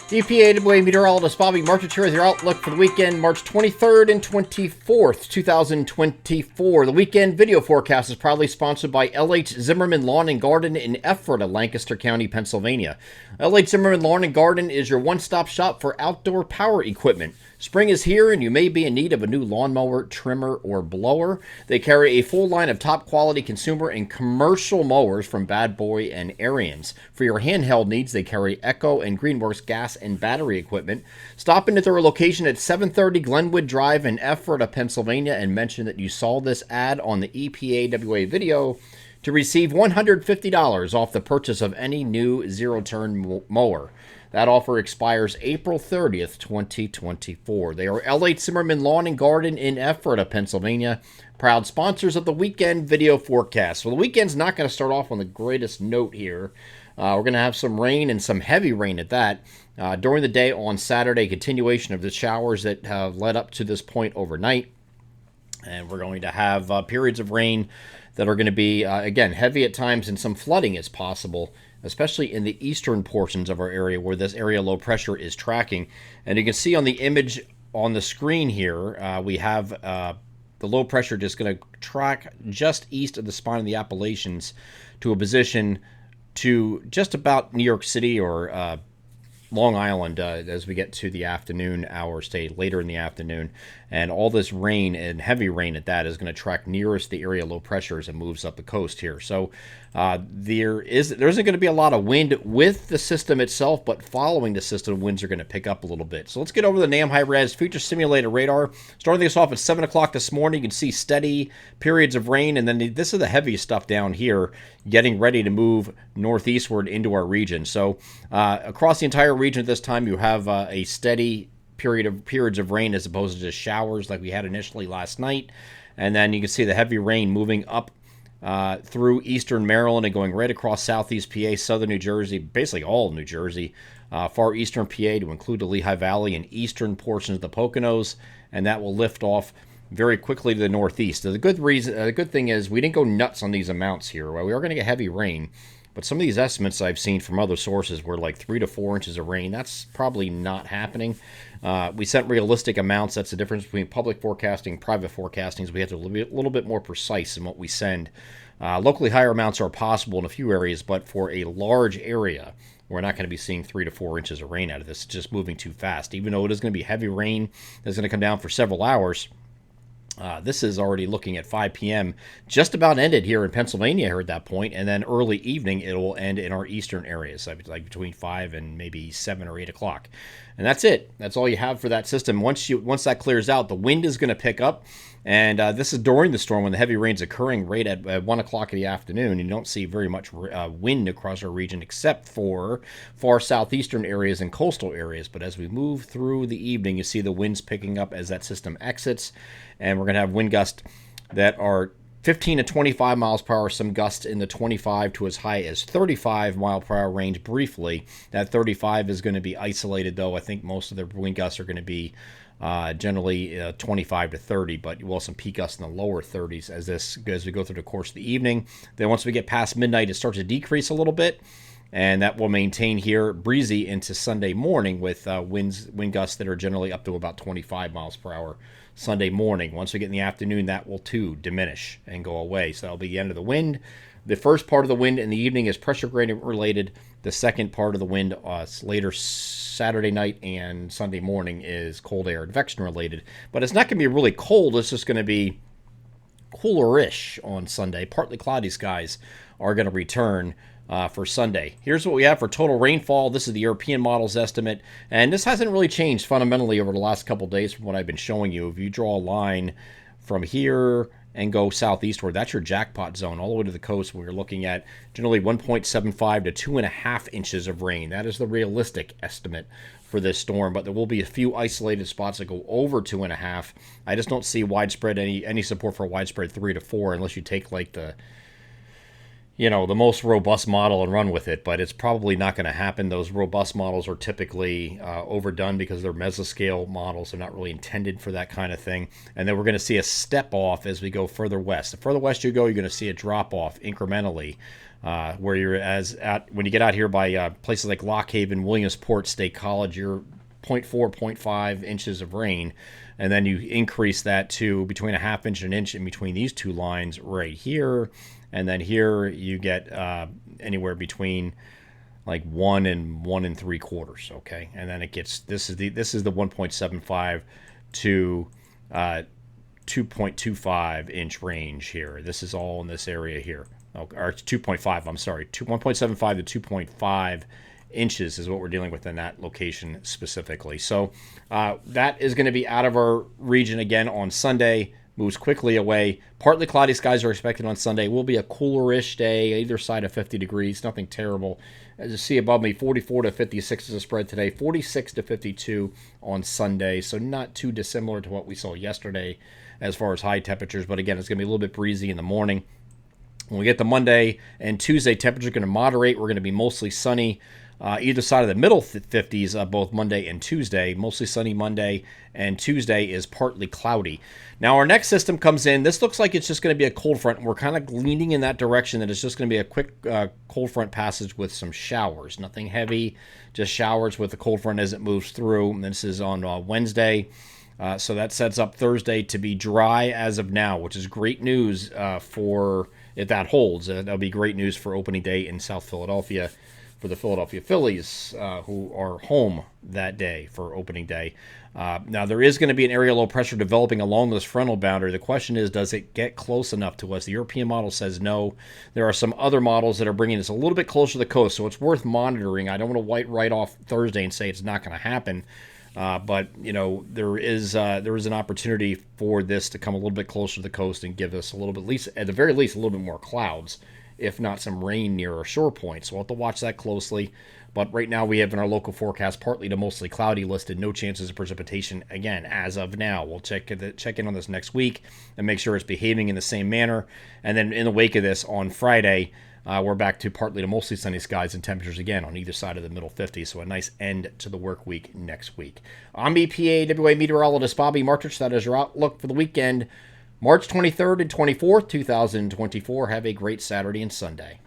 EPAWA meteorologist Bobby Marchich here with your outlook for the weekend, March 23rd and 24th, 2024. The weekend video forecast is proudly sponsored by LH Zimmerman Lawn and Garden in Ephrata, Lancaster County, Pennsylvania. LH Zimmerman Lawn and Garden is your one-stop shop for outdoor power equipment. Spring is here and you may be in need of a new lawnmower, trimmer, or blower. They carry a full line of top quality consumer and commercial mowers from Bad Boy and Ariens. For your handheld needs, they carry Echo and Greenworks gas and battery equipment. Stop into their location at 730 Glenwood Drive in Ephrata, Pennsylvania, and mention that you saw this ad on the EPAWA video to receive $150 off the purchase of any new zero-turn mower. That offer expires April 30th, 2024. They are LH Zimmerman Lawn and Garden in Ephrata, Pennsylvania, proud sponsors of the weekend video forecast. Well, the weekend's not going to start off on the greatest note here. We're going to have some rain and some heavy rain at that. During the day on Saturday, continuation of the showers that have led up to this point overnight. And we're going to have periods of rain that are going to be, again, heavy at times, and some flooding is possible, especially in the eastern portions of our area where this area low pressure is tracking. And you can see on the image on the screen here, we have the low pressure just going to track just east of the spine of the Appalachians to a position to just about New York City or Long Island as we get to the afternoon hours, later in the afternoon. And all this rain and heavy rain at that is going to track nearest the area low pressure as it moves up the coast here. So there isn't going to be a lot of wind with the system itself, but following the system, winds are going to pick up a little bit. So let's get over the NAM high-res future simulated radar. Starting this off at 7 o'clock this morning, you can see steady periods of rain, and then this is the heavy stuff down here, getting ready to move northeastward into our region. So across the entire region at this time, you have a steady periods of rain as opposed to just showers like we had initially last night. And then you can see the heavy rain moving up through eastern Maryland and going right across southeast PA, southern New Jersey, basically all New Jersey, far eastern PA to include the Lehigh Valley and eastern portions of the Poconos, and that will lift off very quickly to the northeast. So the good thing is we didn't go nuts on these amounts here. Well, we are going to get heavy rain, but some of these estimates I've seen from other sources were like 3 to 4 inches of rain. That's probably not happening. We sent realistic amounts. That's the difference between public forecasting and private forecasting. So we have to be a little bit more precise in what we send. Locally higher amounts are possible in a few areas, but for a large area, we're not going to be seeing 3 to 4 inches of rain out of this. It's just moving too fast. Even though it is going to be heavy rain that's going to come down for several hours, this is already looking at 5 p.m. Just about ended here in Pennsylvania here at that point, and then early evening it will end in our eastern areas, like between 5 and maybe 7 or 8 o'clock. And that's it. That's all you have for that system. Once that clears out, the wind is going to pick up, and this is during the storm when the heavy rain's occurring right at 1 o'clock in the afternoon. You don't see very much wind across our region except for far southeastern areas and coastal areas. But as we move through the evening, you see the winds picking up as that system exits. And we're going to have wind gusts that are 15 to 25 miles per hour, some gusts in the 25 to as high as 35 mile per hour range briefly. That 35 is going to be isolated, though. I think most of the wind gusts are going to be generally 25 to 30, but you will have some peak gusts in the lower 30s as we go through the course of the evening. Then once we get past midnight, it starts to decrease a little bit. And that will maintain here breezy into Sunday morning with wind gusts that are generally up to about 25 miles per hour Sunday morning. Once we get in the afternoon, that will too diminish and go away. So that'll be the end of the wind. The first part of the wind in the evening is pressure gradient related. The second part of the wind later Saturday night and Sunday morning is cold air advection related. But it's not going to be really cold. It's just going to be cooler-ish on Sunday. Partly cloudy skies are going to return for Sunday. Here's what we have for total rainfall. This is the European model's estimate, and this hasn't really changed fundamentally over the last couple of days from what I've been showing you. If you draw a line from here and go southeastward, that's your jackpot zone all the way to the coast. We're looking at generally 1.75 to 2.5 inches of rain. That is the realistic estimate for this storm, but there will be a few isolated spots that go over 2.5. I just don't see widespread any support for widespread 3 to 4 unless you take like the most robust model and run with it, but it's probably not going to happen. Those robust models are typically overdone because they're mesoscale models. They're not really intended for that kind of thing. And then we're going to see a step off as we go further west. The further west you go, you're going to see a drop off incrementally where when you get out here by places like Lock Haven, Williamsport State College, you're 0.4, zero point 0.5 inches of rain. And then you increase that to between a half inch and an inch in between these two lines right here. And then here you get anywhere between like 1 and 1 3/4. Okay. And then it gets, this is the 1.75 to 2.25 inch range here. This is all in this area here. Or 2.5, I'm sorry. 1.75 to 2.5 inches is what we're dealing with in that location specifically. So that is going to be out of our region again on Sunday. Moves quickly away. Partly cloudy skies are expected on Sunday. Will be a coolerish day, either side of 50 degrees. Nothing terrible. As you see above me, 44 to 56 is a spread today. 46 to 52 on Sunday. So not too dissimilar to what we saw yesterday as far as high temperatures. But again, it's going to be a little bit breezy in the morning. When we get to Monday and Tuesday, temperatures are going to moderate. We're going to be mostly sunny. Either side of the middle 50s, both Monday and Tuesday. Mostly sunny Monday, and Tuesday is partly cloudy. Now, our next system comes in. This looks like it's just going to be a cold front. We're kind of leaning in that direction that it's just going to be a quick cold front passage with some showers. Nothing heavy, just showers with the cold front as it moves through. And this is on Wednesday. So that sets up Thursday to be dry as of now, which is great news for, if that holds. That'll be great news for opening day in South Philadelphia, for the Philadelphia Phillies, who are home that day for opening day. Now, there is going to be an area low pressure developing along this frontal boundary. The question is, does it get close enough to us? The European model says no. There are some other models that are bringing us a little bit closer to the coast, so it's worth monitoring. I don't want to write off Thursday and say it's not going to happen. But, you know, there is an opportunity for this to come a little bit closer to the coast and give us a little bit, at the very least, a little bit more clouds, if not some rain near our shore point. So we'll have to watch that closely. But right now we have in our local forecast partly to mostly cloudy listed, no chances of precipitation again as of now. We'll check in on this next week and make sure it's behaving in the same manner. And then in the wake of this on Friday, we're back to partly to mostly sunny skies and temperatures again on either side of the middle 50s. So a nice end to the work week next week. I'm EPAWA meteorologist Bobby Martich. That is your outlook for the weekend, March 23rd and 24th, 2024. Have a great Saturday and Sunday.